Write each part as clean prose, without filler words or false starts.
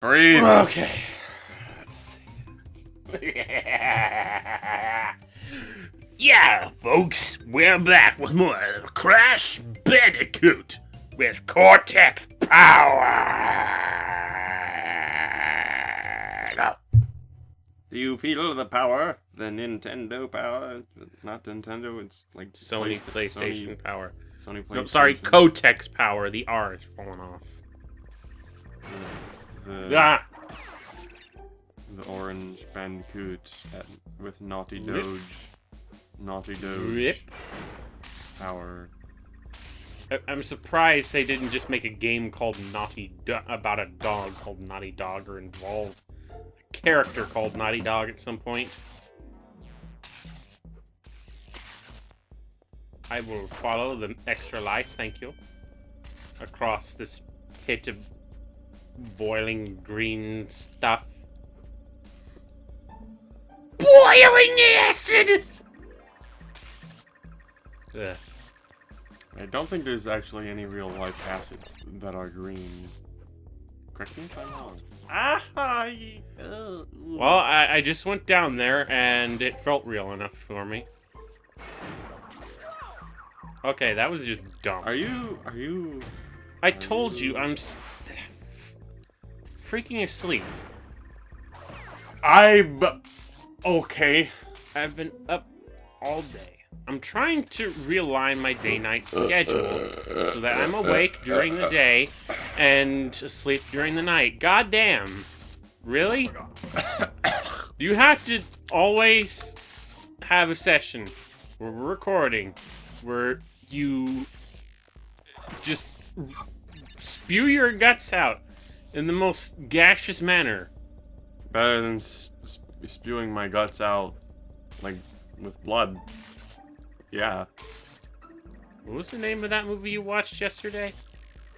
Breathe. Okay. Let's see. Yeah, folks, we're back with more Crash Bandicoot with Cortex Power. Do you feel the power? The Nintendo power? Not Nintendo, it's like Sony PlayStation Power. Sony PlayStation. No, sorry, Cortex Power. The R is falling off. The orange Bandicoot with Naughty Rip. Doge. Naughty Doge. Rip. Power. I'm surprised they didn't just make a game called about a dog called Naughty Dog, or involve a character called Naughty Dog at some point. I will follow the extra life, thank you, across this pit of boiling green stuff. Boiling acid! Ugh. I don't think there's actually any real life acids that are green. Correct me if I'm wrong. Well, I just went down there and it felt real enough for me. Okay, that was just dumb. I told you, I'm freaking asleep. Okay. I've been up all day. I'm trying to realign my day-night schedule so that I'm awake during the day and asleep during the night. Goddamn. Really? You have to always have a session where we're recording, where you just spew your guts out in the most gaseous manner. Better than spewing my guts out, like, with blood. Yeah. What was the name of that movie you watched yesterday?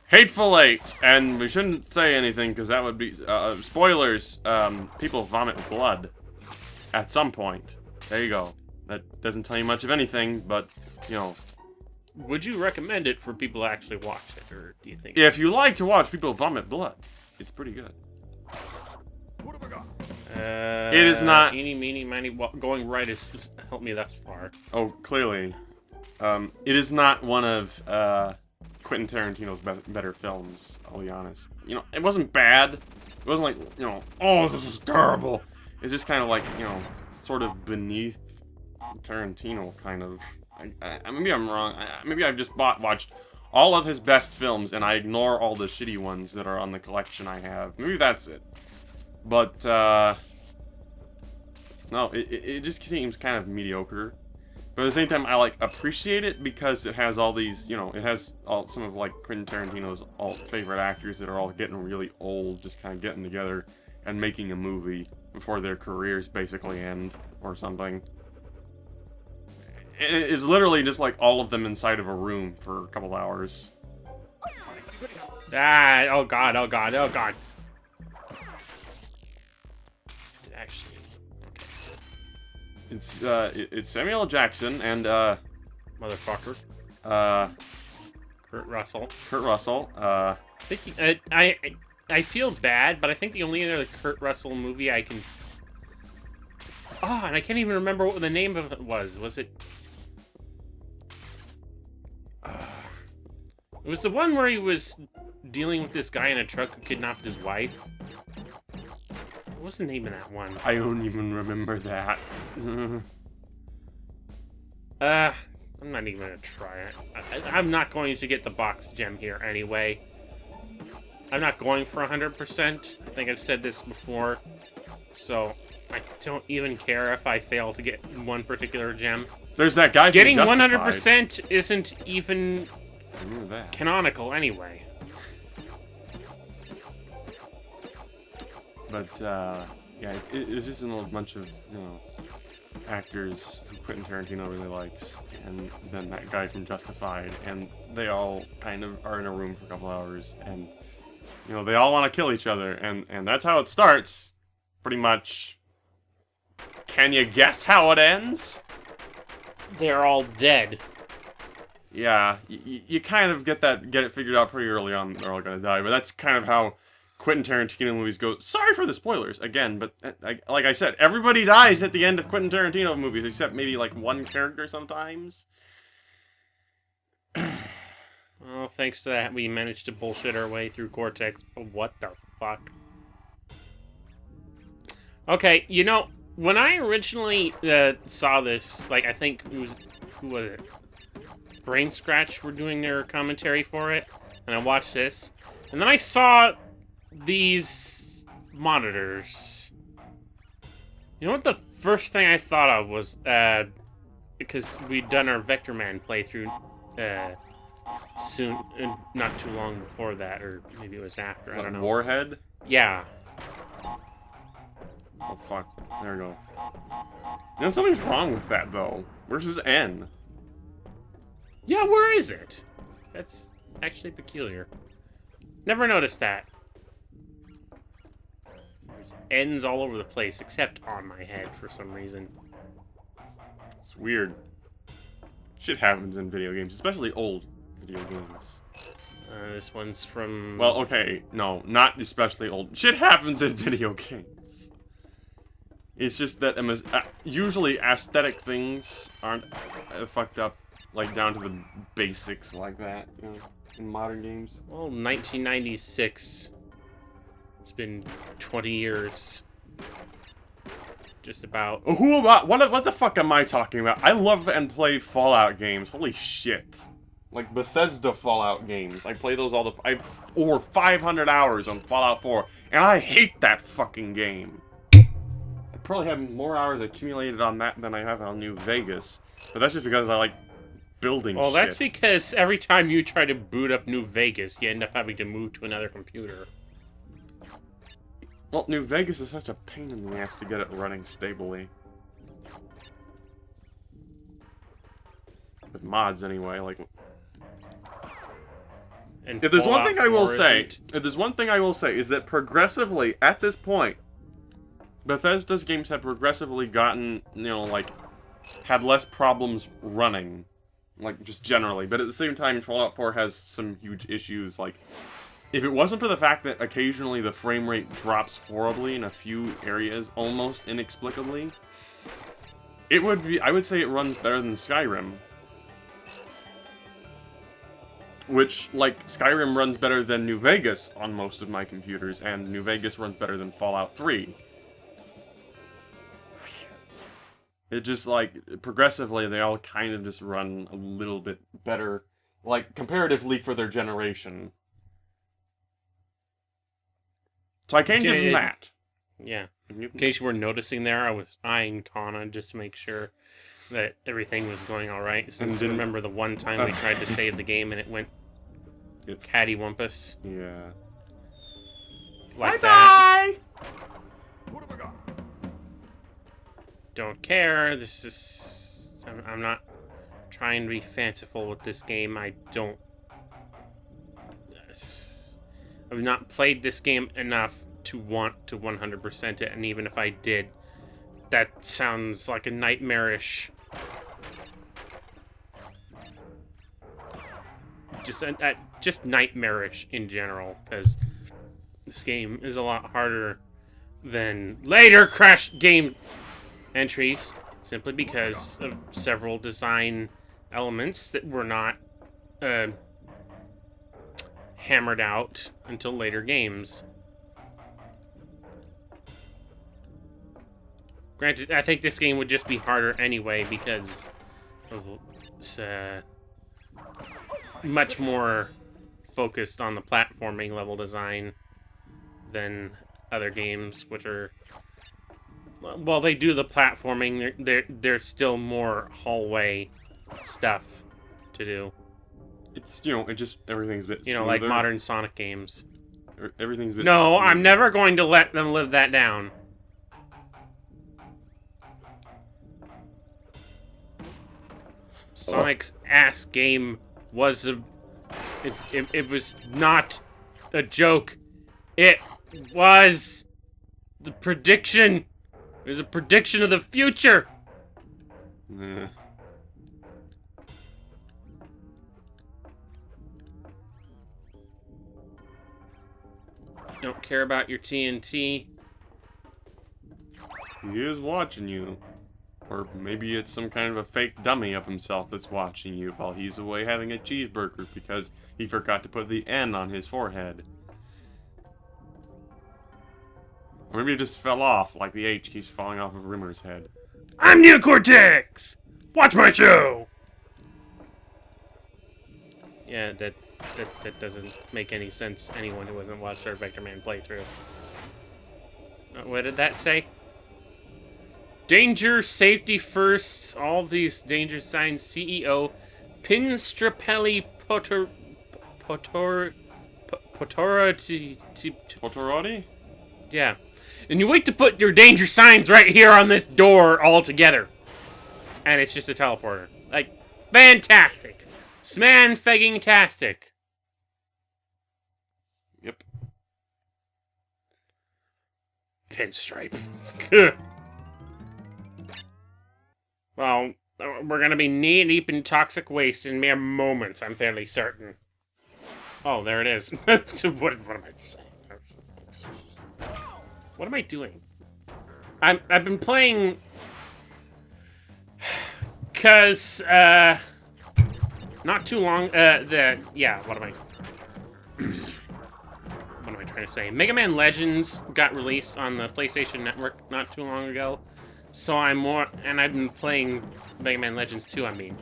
Hateful 8, and we shouldn't say anything because that would be spoilers. People vomit blood at some point. There you go. That doesn't tell you much of anything, but you know. Would you recommend it for people to actually watch it, or do you think? If you like to watch people vomit blood, it's pretty good. It is not. Eeny, meeny, miny, going right is help me thus far. Oh, clearly, it is not one of Quentin Tarantino's better films. I'll be honest. You know, it wasn't bad. It wasn't like, you know, oh, this is terrible. It's just kind of like, you know, sort of beneath Tarantino, kind of. Maybe I'm wrong. Maybe I've just watched all of his best films and I ignore all the shitty ones that are on the collection I have. Maybe that's it. But, no, it just seems kind of mediocre. But at the same time, I, like, appreciate it because it has all these, you know, it has some of, like, Quentin Tarantino's favorite actors that are all getting really old, just kind of getting together and making a movie before their careers basically end, or something. It is literally just, like, all of them inside of a room for a couple hours. Oh god, oh god, oh god. Actually, okay. It's Samuel L. Jackson and Motherfucker. Kurt Russell. Kurt Russell. I think I feel bad, but I think the only other Kurt Russell movie I can. Oh, and I can't even remember what the name of it was. Was it? It was the one where he was dealing with this guy in a truck who kidnapped his wife. What was the name of that one? I don't even remember that. I'm not even gonna try it. I'm not going to get the box gem here anyway. I'm not going for 100%. I think I've said this before. So, I don't even care if I fail to get one particular gem. There's that guy Getting from 100% isn't even that. canonical anyway. But, yeah, it's just a bunch of, you know, actors who Quentin Tarantino really likes, and then that guy from Justified, and they all kind of are in a room for a couple hours, and, you know, they all want to kill each other, and that's how it starts, pretty much. Can you guess how it ends? They're all dead. Yeah, you kind of get it figured out pretty early on. They're all gonna die, but that's kind of how Quentin Tarantino movies go. Sorry for the spoilers again, but like I said, everybody dies at the end of Quentin Tarantino movies, except maybe like one character sometimes. Well, thanks to that, we managed to bullshit our way through Cortex. But what the fuck? Okay, you know, when I originally saw this, like, I think it was, who was it? Brain Scratch were doing their commentary for it, and I watched this, and then I saw these monitors. You know what the first thing I thought of was, because we'd done our Vector Man playthrough, soon, not too long before that, or maybe it was after, I don't know. Warhead? Yeah. Oh, fuck. There we go. You know, something's wrong with that, though. Where's his N? Yeah, where is it? That's actually peculiar. Never noticed that. There's N's all over the place, except on my head for some reason. It's weird. Shit happens in video games, especially old video games. This one's from... Well, okay, no, not especially old. Shit happens in video games. It's just that usually aesthetic things aren't fucked up, like, down to the basics like that, you know, in modern games. Well, 1996. It's been 20 years. Just about. What the fuck am I talking about? I love and play Fallout games. Holy shit. Like Bethesda Fallout games. I play those all the... over 500 hours on Fallout 4, and I hate that fucking game. I probably have more hours accumulated on that than I have on New Vegas, but that's just because I like building shit. Well, that's because every time you try to boot up New Vegas, you end up having to move to another computer. Well, New Vegas is such a pain in the ass to get it running stably. With mods, anyway, like... And if there's one Fallout thing I will 4 say, isn't... is that progressively, at this point, Bethesda's games have progressively gotten, you know, like, had less problems running. Like, just generally. But at the same time, Fallout 4 has some huge issues, like... If it wasn't for the fact that occasionally the frame rate drops horribly in a few areas, almost inexplicably, it would be... I would say it runs better than Skyrim. Which, like, Skyrim runs better than New Vegas on most of my computers, and New Vegas runs better than Fallout 3. It just, like, progressively, they all kind of just run a little bit better, like, comparatively for their generation. So I can't give them that. Yeah. In case you were noticing there, I was eyeing Tana just to make sure that everything was going alright. Since I remember the one time we tried to save the game and it went cattywampus. Yeah. Like that. What have I got? Don't care. This is... I'm not trying to be fanciful with this game. I've not played this game enough to want to 100% it, and even if I did, that sounds like a nightmarish... Just nightmarish in general, because this game is a lot harder than later Crash game entries, simply because of several design elements that were not hammered out until later games. Granted, I think this game would just be harder anyway because of it's much more focused on the platforming level design than other games, which are... Well, they do the platforming, there's still more hallway stuff to do. It's, you know, it just, everything's a bit smoother. You know, like modern Sonic games. Everything's a bit No, smoother. I'm never going to let them live that down. Sonic's ass game was it was not a joke. It was the prediction. It was a prediction of the future. Nah. Don't care about your TNT. He is watching you. Or maybe it's some kind of a fake dummy of himself that's watching you while he's away having a cheeseburger because he forgot to put the N on his forehead. Or maybe it just fell off, like the H keeps falling off of Rimmer's head. I'm Neocortex! Watch my show! Yeah, that doesn't make any sense to anyone who hasn't watched our Vector Man playthrough. What did that say? Danger, safety first, all these danger signs, CEO, Pinstrapelli Potorati. Totorotti? Yeah. And you wait to put your danger signs right here on this door all together. And it's just a teleporter. Like, fantastic. Sman-fegging-tastic. Yep. Pinstripe. Well, we're gonna be knee-deep in toxic waste in mere moments, I'm fairly certain. Oh, there it is. what am I saying? What am I doing? I've been playing... Cause, not too long, yeah, what am I... what am I trying to say? Mega Man Legends got released on the PlayStation Network not too long ago. So I've been playing Mega Man Legends 2, I mean.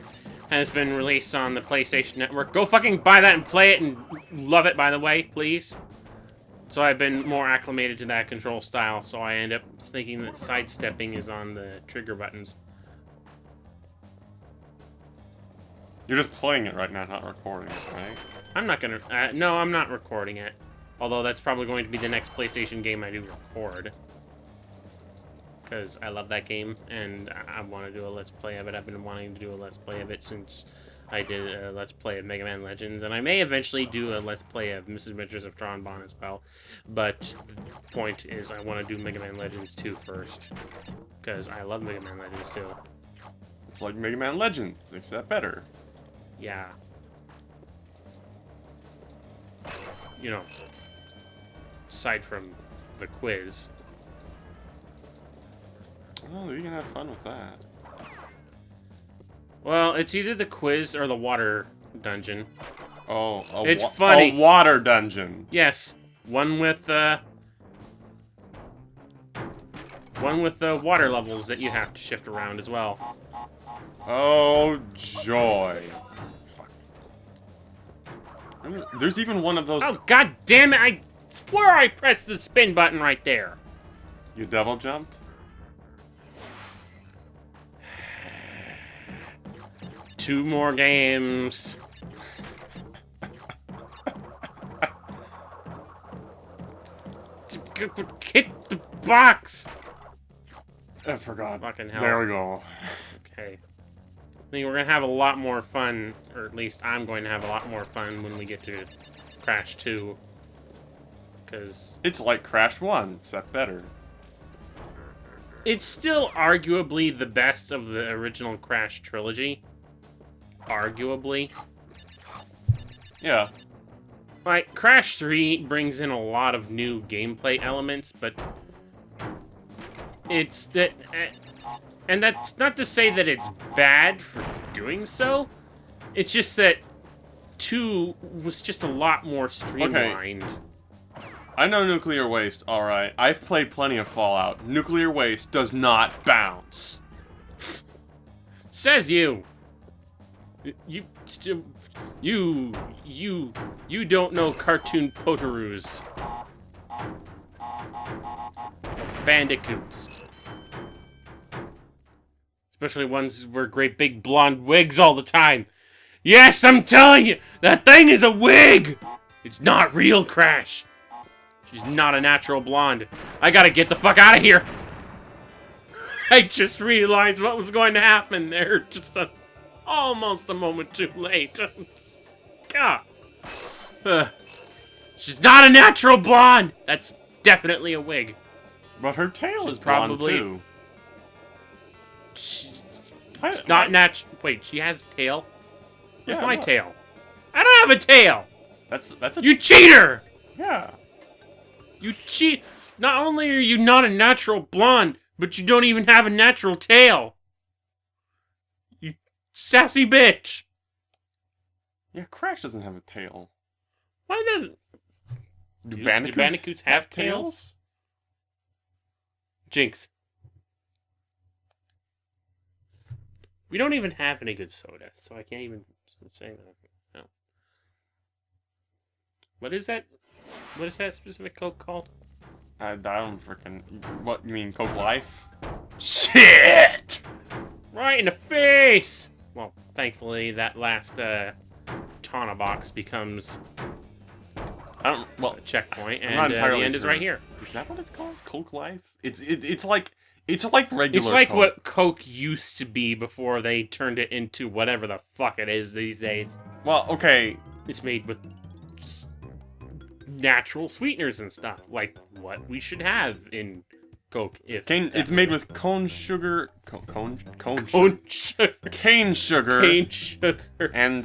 And it's been released on the PlayStation Network. Go fucking buy that and play it and love it, by the way, please. So I've been more acclimated to that control style, so I end up thinking that sidestepping is on the trigger buttons. You're just playing it right now, not recording it, right? I'm not gonna... no, I'm not recording it. Although that's probably going to be the next PlayStation game I do record. Because I love that game, and I want to do a Let's Play of it. I've been wanting to do a Let's Play of it since I did a Let's Play of Mega Man Legends, and I may eventually do a Let's Play of Misadventures of Tron Bon as well. But the point is, I want to do Mega Man Legends 2 first, because I love Mega Man Legends 2. It's like Mega Man Legends, except better. Yeah. You know, aside from the quiz. Oh, you can have fun with that. Well, it's either the quiz or the water dungeon. Oh, It's funny. A water dungeon. Yes, one with the water levels that you have to shift around as well. Oh, joy. Fuck. There's even one of those... Oh, god damn it! I swear I pressed the spin button right there. You double jumped? Two more games. Hit the box. I forgot. Fucking hell. There we go. Okay. I think we're gonna have a lot more fun, or at least I'm going to have a lot more fun when we get to Crash 2. Because It's like Crash 1, except better. it's still arguably the best of the original Crash trilogy. Arguably. Yeah. Like, Crash 3 brings in a lot of new gameplay elements, but it's that... And that's not to say that it's bad for doing so. It's just that 2 was just a lot more streamlined. I know nuclear waste, alright. I've played plenty of Fallout. Nuclear waste does not bounce. Says you. You don't know cartoon potaroos. Bandicoots. Especially ones who wear great big blonde wigs all the time. Yes, I'm telling you, that thing is a wig! It's not real, Crash. She's not a natural blonde. I gotta get the fuck out of here. I just realized what was going to happen there. Just almost a moment too late. God. She's not a natural blonde. That's definitely a wig. But her tail She's is blonde, probably- too. She's not natural. Wait, she has a tail? Where's Yeah, my look. tail? I don't have a tail. That's a... You cheater! Yeah. You cheat! Not only are you not a natural blonde, but you don't even have a natural tail! You sassy bitch! Yeah, Crash doesn't have a tail. Why doesn't... Do Do Bandicoots have tails? Jinx. We don't even have any good soda, so I can't even say that. No. What is that? What is that specific Coke called? I don't freaking. What, you mean Coke Life? Shit! Right in the face! Well, thankfully, that last Tana box becomes I don't. Well, a checkpoint, I'm not and the entirely end is sure. right here. Is that what it's called? Coke Life? It's like regular. It's like Coke. what Coke used to be before they turned it into whatever the fuck it is these days. Well, okay. It's made with just natural sweeteners and stuff, like what we should have in Coke. If It's made with cone sugar, cane Cone sugar. cane sugar, Cane sugar. and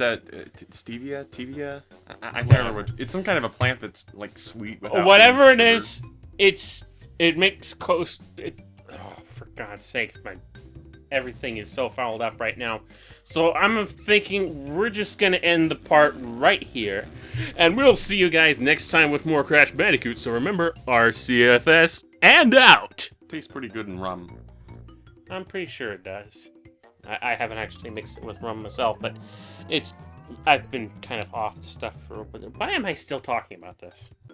stevia. I can't remember. It's some kind of a plant that's like sweet. Without Whatever it sugar. is, it makes Coast. Oh, for God's sakes, everything is so fouled up right now. So I'm thinking we're just gonna end the part right here, and we'll see you guys next time with more Crash Bandicoot. So remember, RCFS and out. Tastes pretty good in rum. I'm pretty sure it does. I haven't actually mixed it with rum myself, but I've been kind of off stuff for. Why am I still talking about this?